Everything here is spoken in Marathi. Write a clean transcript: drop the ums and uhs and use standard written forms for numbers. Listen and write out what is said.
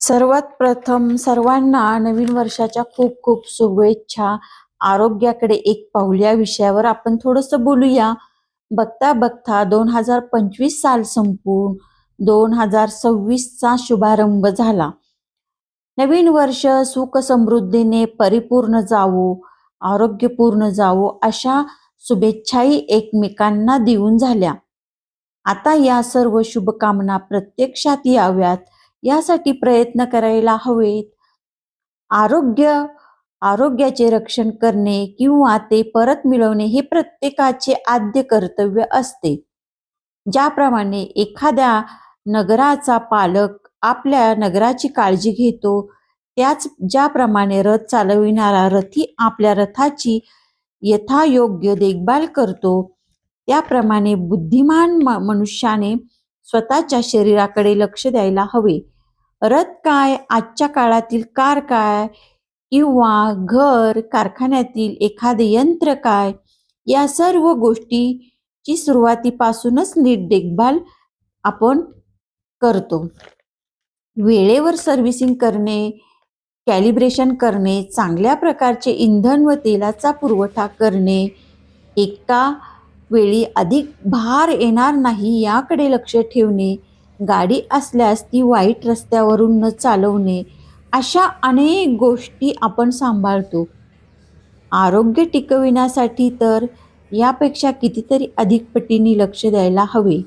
सर्वात प्रथम सर्वांना नवीन वर्षाच्या खूप खूप शुभेच्छा. आरोग्याकडे एक पाऊल या विषयावर आपण थोडंसं बोलूया. बघता बघता 2025 साल संपून 2026 चा शुभारंभ झाला. नवीन वर्ष सुख समृद्धीने परिपूर्ण जावो, आरोग्यपूर्ण जावो अशा शुभेच्छाही एकमेकांना देऊन झाल्या. आता या सर्व शुभकामना प्रत्यक्षात याव्यात यासाठी प्रयत्न करायला हवेत. आरोग्याचे रक्षण करणे किंवा ते परत मिळवणे हे प्रत्येकाचे आद्य कर्तव्य असते. ज्याप्रमाणे एखाद्या नगराचा पालक आपल्या नगराची काळजी घेतो, ज्याप्रमाणे रथ चालविणारा रथी आपल्या रथाची यथायोग्य देखभाल करतो, त्याप्रमाणे बुद्धिमान मनुष्याने स्वतःच्या शरीराकडे लक्ष द्यायला हवे. रथ काय, आजच्या काळातील कार काय, किंवा घर, कारखान्यातील एखादे यंत्र काय, या सर्व गोष्टीची सुरुवातीपासूनच नीट देखभाल आपण करतो. वेळेवर सर्व्हिसिंग करणे, कॅलिब्रेशन करणे, चांगल्या प्रकारचे इंधन व तेलाचा पुरवठा करणे, एका वेळी अधिक भार येणार नाही याकडे लक्ष ठेवणे, गाडी असल्यास ती वाईट रस्त्यावरून न चालवणे, अशा अनेक गोष्टी आपण सांभाळतो. आरोग्य टिकविण्यासाठी तर यापेक्षा कितीतरी अधिक पटीने लक्ष द्यायला हवे.